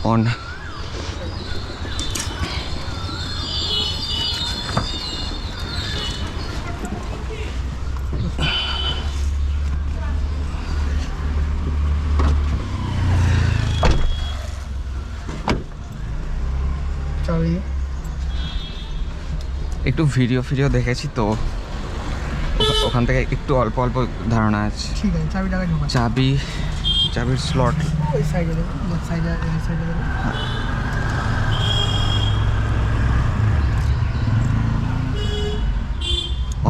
On. একটু video দেখেছি তো, ওখান থেকে একটু অল্প অল্প ধারণা আছে। ঠিক আছে, চাবিটাকে ঢোকান। চাবির স্লট ওই সাইডে দেবো, লেফট সাইডে, এই সাইডে দেবো।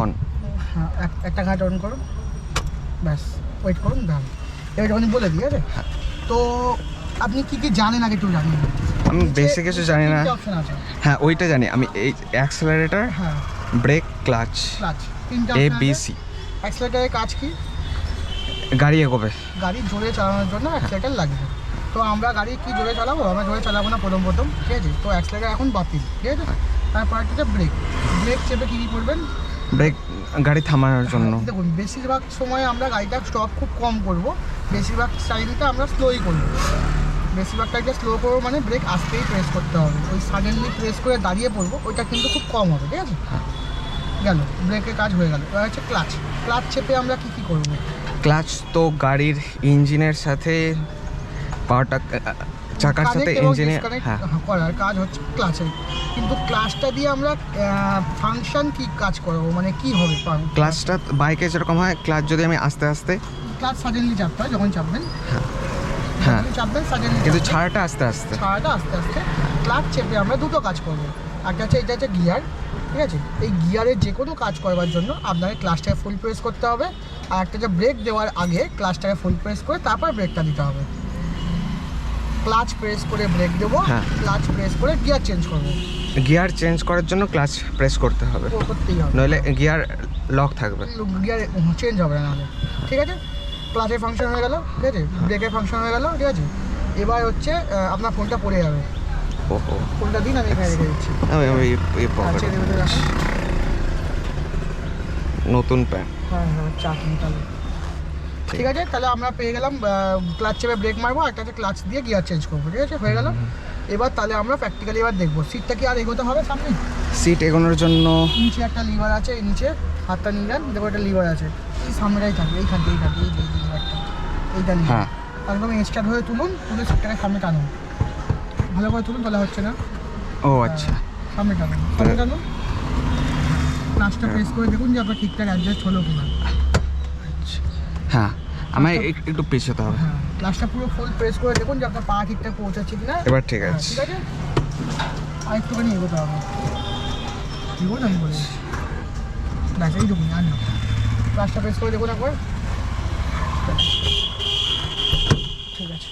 অন। হ্যাঁ, একটা ঘাট অন করো, ব্যাস ওয়েট করুন, দাম এবার যখন বলে দিই। আছে তো আপনি কি কি জানেন আগে একটু জানেন? আমি বেশি কিছু জানি না। অপশন আছে। হ্যাঁ, ওইটা জানি আমি, এই অ্যাক্সেলারেটর, হ্যাঁ, ব্রেক, ক্লাচ, তিনটা এ বি সি। অ্যাক্সেলেটারের কাজ কি? গাড়ি এগোবে, গাড়ি জোরে চালানোর জন্য অ্যাক্সেলেটার লাগবে। তো আমরা গাড়ি কি জোরে চালাবো? আমরা জোরে চালাবো না প্রথম, ঠিক আছে? তো অ্যাক্সেলেটার এখন বাতিল, ঠিক আছে? তারপর একটা ব্রেক চেপে কী করবেন? ব্রেক গাড়ি থামানোর জন্য। দেখুন, বেশিরভাগ সময় আমরা গাড়িটা স্টপ খুব কম করব, বেশিরভাগ টাইমটা আমরা স্লোই করবো। বেশিরভাগ টাইমটা স্লো করবো মানে ব্রেক আসতেই প্রেস করতে হবে। ওই সাডেনলি প্রেস করে দাঁড়িয়ে পড়বো, ওইটা কিন্তু খুব কম হবে, ঠিক আছে? গেল, ব্রেকের কাজ হয়ে গেল। এবার হচ্ছে ক্লাচ চেপে আমরা কী করবো? ক্লাচ তো গাড়ির ইঞ্জিনের সাথে, পাওয়ারটা চাকার সাথে ইঞ্জিনের করার কাজ হচ্ছে ক্লাচের। কিন্তু ক্লাচটা দিয়ে আমরা ফাংশন কি কাজ করবো, মানে কি হবে? ক্লাচটা বাইকে যেরকম হয়, ক্লাচ যদি আমি আস্তে আস্তে, ক্লাচ সাডেনলি চাপতে হয় যখন চাপবেন। হ্যাঁ, চাপবেন সাডেনলি, কিন্তু ছাড়াটা আস্তে আস্তে। ক্লাচ চেপে আমরা দুটো কাজ করবো। একটা হচ্ছে, এটা হচ্ছে গিয়ার, ঠিক আছে? এই গিয়ারের যে কোনো কাজ করবার জন্য আপনাকে ক্লাচটাকে ফুল প্রেস করতে হবে। আর একটা যে ব্রেক দেওয়ার আগে ক্লাচটাকে ফুল প্রেস করে তারপর ব্রেকটা দিতে হবে। ক্লাচ প্রেস করে ব্রেক দেবো, ক্লাচ প্রেস করে গিয়ার চেঞ্জ করবো। গিয়ার চেঞ্জ করার জন্য ক্লাচ প্রেস করতে হবে, করতেই হবে, নইলে গিয়ার লক থাকবে, গিয়ার চেঞ্জ হবে না নাহলে। ঠিক আছে, ক্লাচের ফাংশন হয়ে গেল, ঠিক আছে? ব্রেকের ফাংশন হয়ে গেল, ঠিক আছে? এবার হচ্ছে আপনার ফোনটা পড়ে যাবে। ওহো, ফোনটা দিন, আমি এখানে রেখে দিচ্ছি। নতুন প্যান। হ্যাঁ, চাকরি তাহলে ঠিক আছে। তাহলে আমরা পেয়ে গেলাম ক্লাচ চেপে ব্রেক মারবো, একটা হচ্ছে ক্লাচ দিয়ে গিয়ার চেঞ্জ করবো, ঠিক আছে? হয়ে গেল। এবার তাহলে আমরা প্র্যাকটিক্যালি এবার দেখবো সিটটা কি আর এগোতে হবে সামনে। সিট এগোনোর জন্য নিচে একটা লিভার আছে, এই নিচে হাতটা নিয়ে যান, দেখো একটা লিভার আছে, এই সামনেটাই থাকবে, এইখানটা এই যে লিভারটা, এইটা লিভার। একদম স্টার্ট হয়ে তুলুন, তুলে সিটটাকে সামনে টানুন, ভালো করে তুলুন, তাহলে হচ্ছে না। ও আচ্ছা, সামনে টানুন, ক্লাচটা প্রেস করে দেখুন যে আপনার ঠিকঠাক অ্যাডজাস্ট হলো কিনা। হ্যাঁ, আমায় একটু পেছাতে হবে। হ্যাঁ, ক্লাচটা পুরো ফুল প্রেস করে দেখুন যে আপনার পা ঠিকঠাক পৌঁছাচ্ছে কিনা। এবার ঠিক আছে, ঠিক আছে। আর একটুখানি এগোতে হবে, এগোন, আমি বলি ব্যাস, এই দেখুন। আর না, ক্লাচটা প্রেস করে দেখুন একবার। ঠিক আছে,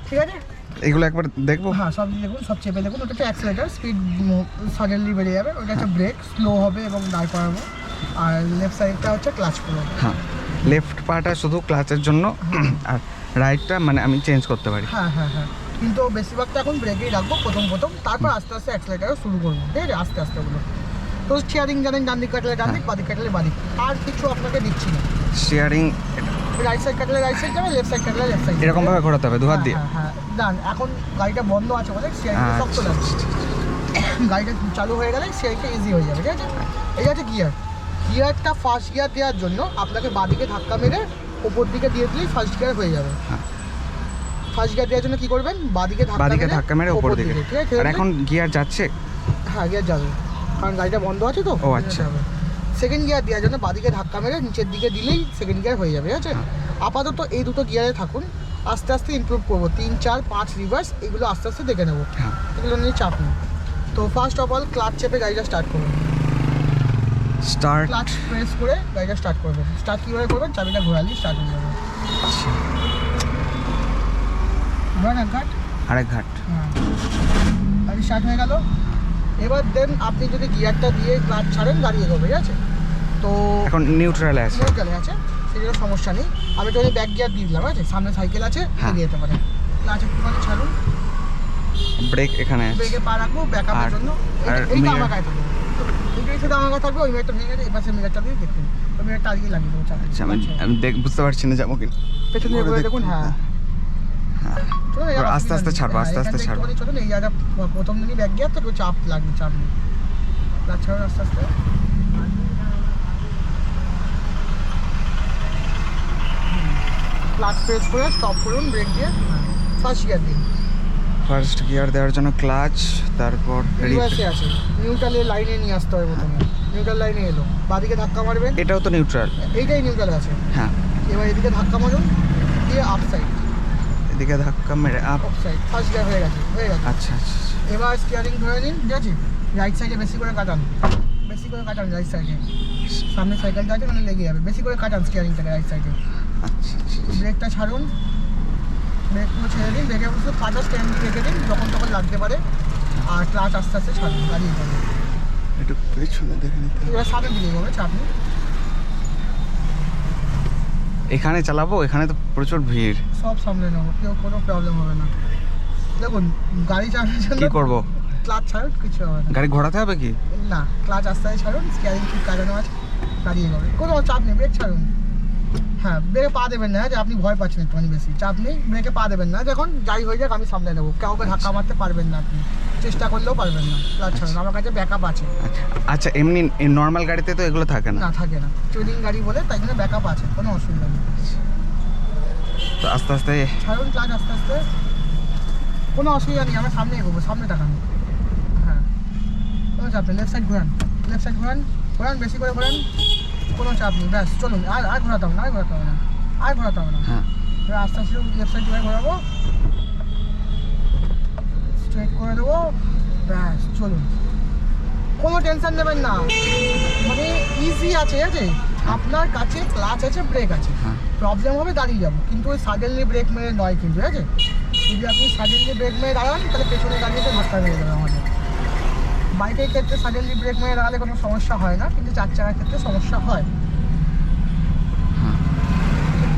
ঠিক আছে, এগুলো একবার দেখবো। হ্যাঁ, সব দেখুন, সব চেপে দেখুন। ওটা হচ্ছে অ্যাক্সেলেটার, স্পিড সাডেনলি বেড়ে যাবে। ওটা হচ্ছে ব্রেক, স্লো হবে এবং দাঁড় করাবো। আর লেফট সাইডটা হচ্ছে ক্লাচ পুরো। হ্যাঁ, লেফট পাটা শুধু ক্লাচের জন্য, আর রাইটটা মানে আমি চেঞ্জ করতে পারি। হ্যাঁ, কিন্তু বেশিরভাগটা এখন ব্রেকেই রাখবো প্রথম, তারপর আস্তে আস্তে অ্যাক্সেলেটারও শুরু করবো, ঠিক আছে? আস্তে আস্তে ওগুলো। তো স্টিয়ারিং জানেন, ডান দিক কাটলে ডান দিক, বাদিক কাটলে বাদিক, আর কিছু আপনাকে দিচ্ছি না। স্টিয়ারিং রাইট সাইড কাটলে রাইট সাইড যাবে, লেফট সাইড কাটলে লেফট সাইড, এরকম ভাবে ঘোরাতে হবে, দু হাত দিয়ে। হ্যাঁ, ডান। এখন গাড়িটা বন্ধ আছে বলে স্টিয়ারিংটা শক্ত লাগছে। গাড়িটা চালু হয়ে গেলে স্টিয়ারিংটা ইজি হয়ে যাবে, ঠিক আছে? এই আছে গিয়ারটা ফার্স্ট গিয়ার দেওয়ার জন্য আপনাকে বাদিকে ধাক্কা মেরে ওপর দিকে দিয়ে দিলেই ফার্স্ট গিয়ার হয়ে যাবে। ফার্স্ট গিয়ার দেওয়ার জন্য কি করবেন? বাদিকে ধাক্কা মেরে ওপর দিকে, ঠিক আছে? আর এখন গিয়ার যাচ্ছে? হ্যাঁ, গিয়ার যাবে, কারণ গাড়িটা বন্ধ আছে তো। ও আচ্ছা। সেকেন্ড গিয়ার দেওয়ার জন্য বাদিকে ধাক্কা মেরে নিচের দিকে দিলেই সেকেন্ড গিয়ার হয়ে যাবে, ঠিক আছে? আপাতত এই দুটো গিয়ারে থাকুন, আস্তে আস্তে ইমপ্রুভ করবো। 3, 4, 5 রিভার্স, এগুলো আস্তে আস্তে দেখে নেবো, এগুলো নিয়ে চাপ নেই। তো ফার্স্ট অফ অল ক্লাচ চেপে গাড়িটা স্টার্ট করবেন। ক্লাচ প্রেস করে গাড়িটা স্টার্ট করবেন। স্টার্ট কীভাবে করবেন? চাবিটা ঘোরালেই স্টার্ট হয়ে যাবে। আরেক ঘাট। হ্যাঁ, গাড়ি স্টার্ট হয়ে গেল। এবার দেন আপনি যদি গিয়ারটা দিয়ে ক্লাচ ছাড়েন, গাড়ি এগোবে, ঠিক আছে? তো এখন নিউট্রালে আছে, সেগুলো সমস্যা নেই। আমি তো ব্যাক গিয়ার দিয়ে দিলাম, আছে সামনে সাইকেল আছে, এগিয়ে যেতে পারে। ক্লাচ একটুখানি ছাড়ুন, ব্রেক এখানে আছে, ব্রেকে পা রাখবো ব্যাকআপের জন্য। এইটা আমার গায়ে থাকবে, এইটাই শুধু আমার গায়ে থাকবে। ওই মিটারটা ভেঙে গেছে, এবার মিটারটা দিয়ে দেখুন, ওই মিটারটা আজকে লাগিয়ে দেবো। আচ্ছা, আমি বুঝতে পারছি না যাবো কি পেছন দিয়ে ঘুরে দেখুন। হ্যাঁ, হ্যাঁ চলুন, এই এবার আস্তে আস্তে ছাড়বো, আস্তে আস্তে ছাড়বো। চলুন, এই জায়গা প্রথম দিনই ব্যাগ গিয়ার তো একটু চাপ লাগবে, চাপ নেই। ক্লাচ ছাড়ুন আস্তে আস্তে। ক্লাচ প্রেস করে স্টপ করুন, ব্রেক দিয়ে ফার্স্ট গিয়ার দিন। ফার্স্ট গিয়ার দেওয়ার জন্য ক্লাচ, তারপর রিভার্সে আছে, নিউট্রালের লাইনে নিয়ে আসতে হবে প্রথমে। নিউট্রাল লাইনে এলো, বাদিকে ধাক্কা মারবেন, এটাও তো নিউট্রাল। এইটাই নিউট্রালে আছে। হ্যাঁ এবার এদিকে ধাক্কা মারুন, দিয়ে আপ সাইড, এদিকে ধাক্কা মেরে up. Of side, first gear হয়ে গেছে, হয়ে গেছে। আচ্ছা আচ্ছা আচ্ছা। এবার স্টিয়ারিং ধরে নিন, ঠিক আছে? রাইট সাইডে বেশি করে কাটান, বেশি করে কাটান রাইট সাইডে। সামনে সাইকেলটা আছে, মানে লেগে যাবে, বেশি করে কাটান স্টিয়ারিংটাকে রাইট সাইডে। আচ্ছা আচ্ছা। ব্রেকটা ছাড়ুন, ব্রেকগুলো ছেড়ে দিন, ব্রেকের শুধু পাটা স্ট্যান্ড রেখে দিন, যখন তখন লাগতে পারে। আর ক্লাচ আস্তে আস্তে ছাড়ুন, দাঁড়িয়ে যাবে। একটু পেছনে দেখে নিতে হবে। এবার সামনে দিকে হবে, চাপ নেই। এখানে চালাবো, এখানে তো প্রচুর ভিড়। সব সামনে নেবো, কেউ কোনো প্রবলেম হবে না। দেখুন, গাড়ি চালানোর জন্য কি করব? ক্লাচ ছাড়ুন, কিছু হবে না। গাড়ি ঘোরাতে হবে কি? না, ক্লাচ আস্তে আস্তে ছাড়ুন, স্টিয়ারিং ঠিক কাটানো আছে, দাঁড়িয়ে যাবে, কোনো চাপ নেই। ব্রেক ছাড়ুন, হ্যাঁ ব্রেকে পা দেবেন না, যে আপনি ভয় পাচ্ছেন একটুখানি বেশি, চাপ নেই, ব্রেকে পা দেবেন না। যখন যাই হয়ে যাক আমি সামনে নেবো, কাউকে ধাক্কা মারতে পারবেন না, আপনি চেষ্টা করলেও পারবেন না। ক্লাচ ছাড়ুন, আমার কাছে ব্যাকআপ আছে। আচ্ছা আচ্ছা, এমনি নর্মাল গাড়িতে তো এগুলো থাকে না। না, থাকে না, ট্রেনিং গাড়ি বলে তাই জন্য ব্যাকআপ আছে, কোনো অসুবিধা নেই। তো আস্তে আস্তে ছাড়ুন ক্লাচ আস্তে আস্তে, কোনো অসুবিধা নেই, আমরা সামনে এগোবো, সামনে তাকান। হ্যাঁ, কোনো চাপ নেই, লেফট সাইড ঘোরান, লেফট সাইড ঘোরান, ঘোরান বেশি করে ঘোরান, কোনো চাপ নেই। ব্যাস চলুন, আর ঘোরাতে হবে না, আর ঘোরাতে হবে না, আর ঘোরাতে হবে না। হ্যাঁ এবার আস্তে আস্তে লেফট সাইড ঘুরে ঘোরাবো, স্ট্রেট করে দেবো, ব্যাস চলুন। কোনো টেনশন নেবেন না, মানে ইজি আছে, ঠিক আছে? আপনার কাছে ক্লাচ আছে, ব্রেক আছে, হ্যাঁ। প্রবলেম হবে দাঁড়িয়ে যাবো, কিন্তু ওই সাডেনলি ব্রেক মেরে নয় কিন্তু, ঠিক আছে? যদি আপনি সাডেনলি ব্রেক মেরে দাঁড়ান, তাহলে পেছনে দাঁড়িয়ে ধাক্কা মেরে দেবে আমাদের। বাইকের ক্ষেত্রে সাডেনলি ব্রেক মেরে দাঁড়ালে কোনো সমস্যা হয় না, কিন্তু চার চাকার ক্ষেত্রে সমস্যা হয়।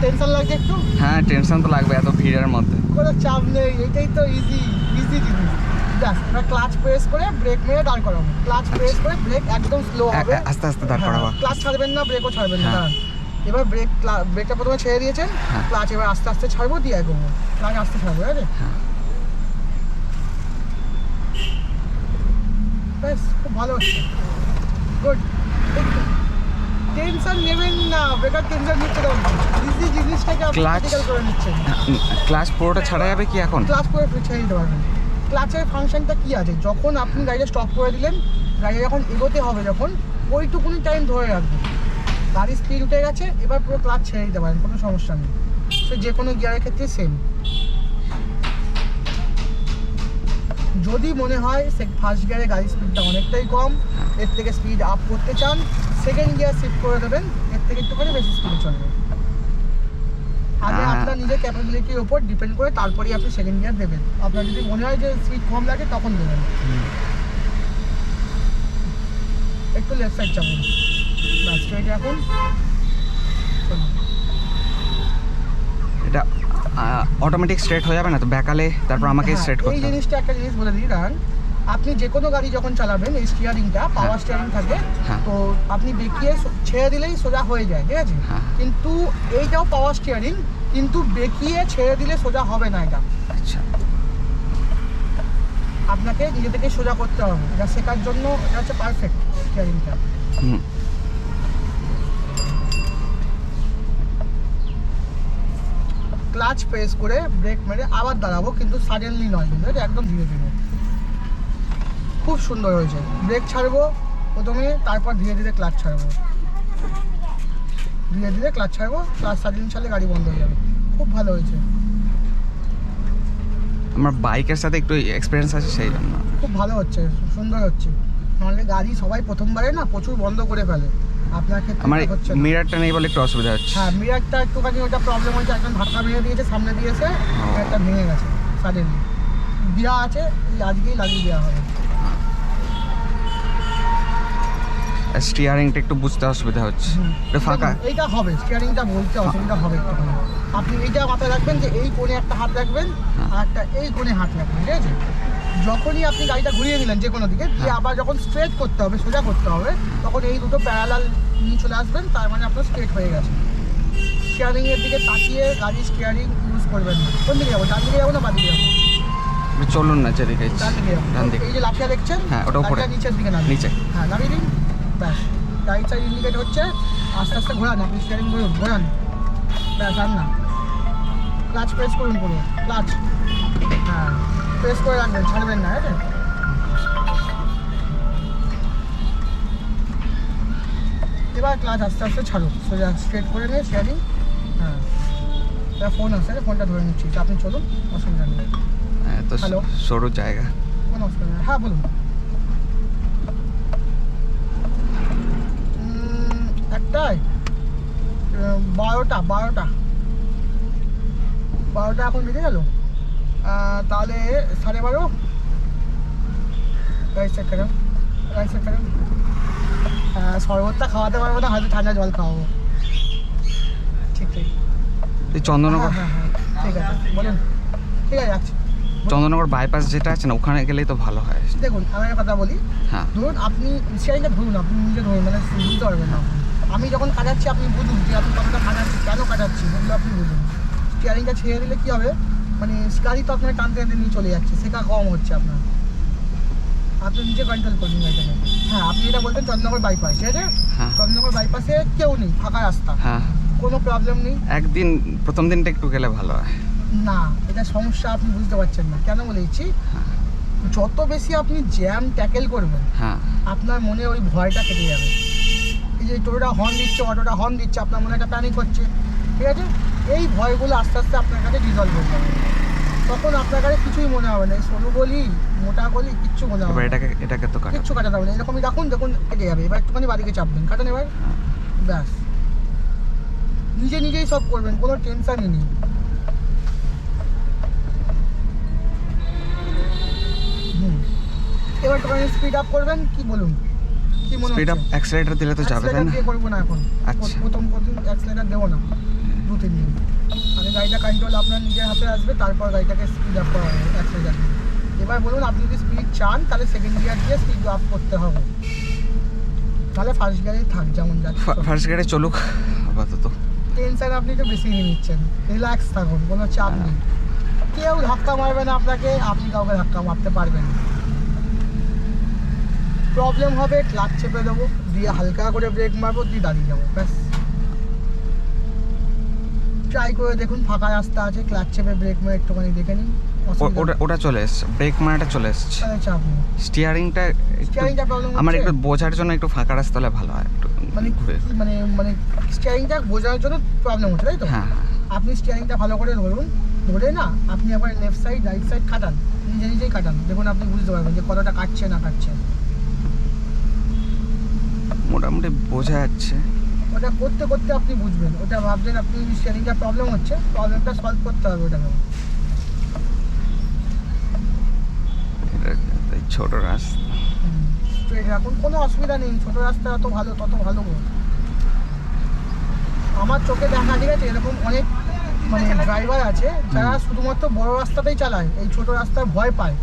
টেনশন লাগছে একটু? হ্যাঁ, টেনশন তো লাগবে এত ভিড়ের মধ্যে। কোনো চাপ নেই, এটাই তো ইজি জিনিস। ব্যাস, এবার ক্লাচ প্রেস করে ব্রেক মেরে দাঁড় করাবো, ক্লাচ প্রেস করে ব্রেক একদম স্লো হবে, আস্তে আস্তে দাঁড় করাবো। ক্লাচ ছাড়বেন না, ব্রেকও ছাড়বেন না। হ্যাঁ। দাঁড়ান, এবার ব্রেকটা প্রথমে ছেড়ে দিয়েছেন, হ্যাঁ। ক্লাচ এবার আস্তে আস্তে ছাড়বো, দিয়ে এগোবো, ক্লাচ আস্তে ছাড়বো, ঠিক আছে? হ্যাঁ। ব্যাস, খুব ভালো হচ্ছে, গুড। টেনশন নেবেন না, বেকার টেনশন নিচ্ছে না, ইজি জিনিসটাকে আপনি Clutch- ক্রিটিক্যাল করে নিচ্ছেন। ক্লাচ পুরোটা ছাড়া যাবে কি এখন? ক্লাচ করে ছেড়ে দিতে পারবেন। ক্লাচের ফাংশনটা কি আছে, যখন আপনি গাড়িটা স্টপ করে দিলেন, গাড়ি যখন এগোতে হবে, যখন ওইটুকুনি টাইম ধরে রাখবেন, গাড়ির স্পিড উঠে গেছে, এবার পুরো ক্লাচ ছেড়ে দিতে পারেন, কোনো সমস্যা নেই। সে যে কোনো গিয়ারের ক্ষেত্রে সেম। যদি মনে হয় ফার্স্ট গিয়ারে গাড়ির স্পিডটা অনেকটাই কম, এর থেকে স্পিড আপ করতে চান, সেকেন্ড গিয়ার শিফট করে দেবেন, এর থেকে একটুখানি বেশি স্পিডে চলবে। আগে হ্যাঁ। আপনার নিজের ক্যাপাবিলিটির উপর ডিপেন্ড করে তারপরেই আপনি সেকেন্ড গিয়ার দেবেন। আপনার যদি মনে হয় যে স্পিড কম লাগে, তখন দেবেন। একটু লেফট সাইড চাপুন, ব্যাস স্ট্রেট রাখুন, চলুন। এটা অটোমেটিক স্ট্রেট হয়ে যাবে না তো ব্যাকালে? তারপর আমাকে হ্যাঁ, স্ট্রেট এই করতে হবে। জিনিসটা একটা জিনিস বলে দিই, কারণ আপনি যে কোনো গাড়ি যখন চালাবেন, এই স্টিয়ারিংটা পাওয়ার স্টিয়ারিং থাকে, হ্যাঁ। তো আপনি বেঁকিয়ে ছেড়ে দিলেই সোজা হয়ে যায়, ঠিক আছে? হ্যাঁ। কিন্তু এইটাও পাওয়ার স্টিয়ারিং, কিন্তু বেঁকিয়ে ছেড়ে দিলে সোজা হবে না। এটা আচ্ছা, আপনাকে নিজে থেকে সোজা করতে হবে, এটা শেখার জন্য এটা হচ্ছে পারফেক্ট স্টিয়ারিংটা। হুম। ক্লাচ প্রেস করে ব্রেক মেরে আবার দাঁড়াবো, কিন্তু সাডেনলি নয়, কিন্তু এটা একদম ধীরে ধীরে। খুব সুন্দর হয়েছে। ব্রেক ছাড়বো প্রথমে, তারপর ধীরে ধীরে ক্লাচ ছাড়বো, ধীরে ধীরে ক্লাচ ছাড়বো, ক্লাচ সাডেনলি ছাড়লে গাড়ি বন্ধ হয়ে যাবে। খুব ভালো হয়েছে, আমার বাইকের সাথে একটু এক্সপিরিয়েন্স আছে, সেই জন্য। খুব ভালো হচ্ছে, সুন্দর হচ্ছে। নাহলে গাড়ি সবাই প্রথমবারে না প্রচুর বন্ধ করে ফেলে, আপনার ক্ষেত্রে আমার হচ্ছে না। মিরারটা নেই বলে একটু অসুবিধা হচ্ছে। হ্যাঁ, মিরারটা একটুখানি ওটা প্রবলেম হয়েছে, একদম ধাক্কা ভেঙে দিয়েছে, সামনে দিয়েছে, একটা ভেঙে গেছে সাডেনলি। দেওয়া আছে, এই আজকেই লাগিয়ে দেওয়া হবে। স্টিয়ারিংটা একটু বুঝতে অসুবিধা হচ্ছে, এটা ফাঁকা। দেখুন, এইটা হবে, স্টিয়ারিংটা বলতে অসুবিধা হবে একটুখানি। আপনি এইটা মাথায় রাখবেন যে এই কোণে একটা হাত রাখবেন, আর একটা এই কোণে হাত রাখবেন, ঠিক আছে? যখনই আপনি গাড়িটা ঘুরিয়ে দিলেন যে কোনো দিকে, দিয়ে আবার যখন স্ট্রেট করতে হবে, সোজা করতে হবে, তখন এই দুটো প্যারালাল নিয়ে চলে আসবেন, তার মানে আপনার স্ট্রেট হয়ে গেছে। স্টিয়ারিংয়ের দিকে তাকিয়ে গাড়ির স্টিয়ারিং ইউজ করবেন না। কোন দিকে যাবো, ডান দিকে যাবো না বাঁ দিকে যাবো? চলুন না যেদিকে ইচ্ছে। ডান দিকে যাবো। ডান দিকে। এই যে লাঠিটা দেখছেন, হ্যাঁ, ওটা উপরে। লাঠিটা নিচের দিকে নামিয়ে নিচে। হ্যাঁ নামিয়ে দিন, ব্যাস। রাইট সাইড ইন্ডিকেট হচ্ছে, আস্তে আস্তে ঘোরান, আপনি স্টিয়ারিং ঘোরান, ব্যাস। আর না, ক্লাচ প্রেস করুন পুরো, ক্লাচ হ্যাঁ প্রেস করে রাখবেন, ছাড়বেন না, ঠিক আছে? এবার ক্লাচ আস্তে আস্তে ছাড়ুন, সোজা স্ট্রেট করে নিয়ে স্টিয়ারিং। হ্যাঁ, এবার ফোন আসছে, ফোনটা ধরে নিচ্ছি, তো আপনি চলুন, অসুবিধা নেই। তো হ্যালো। সরু জায়গা। কোনো অসুবিধা নেই, হ্যাঁ বলুন। একটাই 12টা এখন বেজে গেল, তাহলে 12:30। রাইট সাইড করেন, রাইট সাইড করেন। শরবতটা খাওয়াতে পারবো না, হয়তো ঠান্ডা জল খাওয়াবো। ঠিক ঠিক, এই চন্দননগর, হ্যাঁ হ্যাঁ ঠিক আছে, বলুন। ঠিক আছে, রাখছি। চন্দননগর বাইপাস যেটা আছে না, ওখানে গেলেই তো ভালো হয়। দেখুন আমি একটা কথা বলি, হ্যাঁ। ধরুন আপনি স্টিয়ারিংটা ধরুন, আপনি নিজে ধরুন, মানে বুঝতে পারবেন না। আমি যখন কাটাচ্ছি আপনি বুঝুন যে আপনি কতটা কাটাচ্ছি, কেন কাটাচ্ছি, এগুলো আপনি বুঝুন। স্টিয়ারিংটা ছেড়ে দিলে কী হবে, মানে গাড়ি তো আপনার টানতে টানতে নিয়ে চলে যাচ্ছে, সেটা কম হচ্ছে আপনার। আপনি নিজে কন্ট্রোল করুন গাড়িটাকে। হ্যাঁ, আপনি যেটা বলছেন চন্দননগর বাইপাস, ঠিক আছে? হ্যাঁ। চন্দননগর বাইপাসে কেউ নেই, ফাঁকা রাস্তা, হ্যাঁ, কোনো প্রবলেম নেই। একদিন প্রথম দিনটা একটু গেলে ভালো হয়। না, এটা সমস্যা আপনি বুঝতে পারছেন না, কেন বলে দিচ্ছি। হ্যাঁ। যত বেশি আপনি জ্যাম ট্যাকেল করবেন, হ্যাঁ। আপনার মনে ওই ভয়টা কেটে যাবে। এই যে টোটোটা হর্ন দিচ্ছে, অটোটা হর্ন দিচ্ছে, আপনার মনে একটা প্যানিক হচ্ছে, ঠিক আছে? এই ভয়গুলো আস্তে আস্তে আপনার কাছে রিজলভ হয়ে যাবে। তখন আপনার কাছে কিছুই মনে হবে না, এই সরু গলি মোটা গলি কিচ্ছু মনে হবে এবার না, এটাকে তো কাটা। কিচ্ছু কাটাতে হবে না। এরকমই রাখুন, দেখুন কেটে যাবে। এবার একটুখানি বাড়িকে চাপবেন, কাটেন এবার, ব্যাস। নিজে নিজেই সব করবেন, কোনো টেনশনই নেই। এবার একটুখানি স্পিড আপ করবেন, কি বলুন, কি মনে স্পিড হচ্ছে? আপ অ্যাক্সিলারেটর দিলে তো যাবে, তাই অ্যাক্সিলেটার না? দিয়ে করবো না এখন, আচ্ছা। প্রথম অ্যাক্সিলেটার দেবো না, 2-3 দিন। মানে গাড়িটা কন্ট্রোল আপনার নিজের হাতে আসবে, তারপর গাড়িটাকে স্পিড আপ করা হবে অ্যাক্সিলেটার দিয়ে। এবার বলুন, আপনি যদি স্পিড চান তাহলে সেকেন্ড গিয়ার দিয়ে স্পিড আপ করতে হবে, তাহলে ফার্স্ট গিয়ারেই থাক যেমন যাচ্ছে। ফার্স্ট গেটে চলুক আপাতত। টেনশন আপনি একটু বেশি নিয়ে নিচ্ছেন, রিল্যাক্স থাকুন, কোনো চাপ নেই। কেউ ধাক্কা মারবে না আপনাকে, আপনি কাউকে ধাক্কা মারতে পারবেন না। প্রবলেম হবে, ক্লাচ চেপে দেবো, দিয়ে হালকা করে ব্রেক মারবো, দিয়ে দাঁড়িয়ে যাবো, ব্যাস। ট্রাই করে দেখুন, ফাঁকা রাস্তা আছে, ক্লাচ চেপে ব্রেক মেরে একটুখানি দেখে নিন, ওটা চলে এসছে, ব্রেক মারাটা চলে এসছে। তাহলে চাপ নেই। স্টিয়ারিংটা স্টিয়ারিংটা প্রবলেম আমার একটু বোঝার জন্য একটু ফাঁকা রাস্তা হলে ভালো হয়, একটু মানে ঘুরে। মানে স্টিয়ারিংটা বোঝানোর জন্য প্রবলেম হচ্ছে, তাই তো? হ্যাঁ। আপনি স্টিয়ারিংটা ভালো করে ধরুন, ধরে না আপনি আবার লেফট সাইড রাইট সাইড কাটান, নিজে নিজেই কাটান, দেখুন আপনি বুঝতে পারবেন যে কতটা কাটছে না কাটছে। মোটামুটি বোঝা যাচ্ছে। ওটা করতে করতে আপনি বুঝবেন, ওটা ভাবছেন আপনি স্টিয়ারিংটা প্রবলেম হচ্ছে, প্রবলেমটা সলভ করতে হবে ওটাকে। এই ছোট রাস্তা স্ট্রেট রাখুন, কোনো অসুবিধা নেই, ছোটো রাস্তা যত ভালো তত ভালো। আমার চোখে দেখা, ঠিক আছে, এরকম অনেক মানে ড্রাইভার আছে যারা শুধুমাত্র বড় রাস্তাতেই চালায়, এই ছোট রাস্তার ভয় পায়।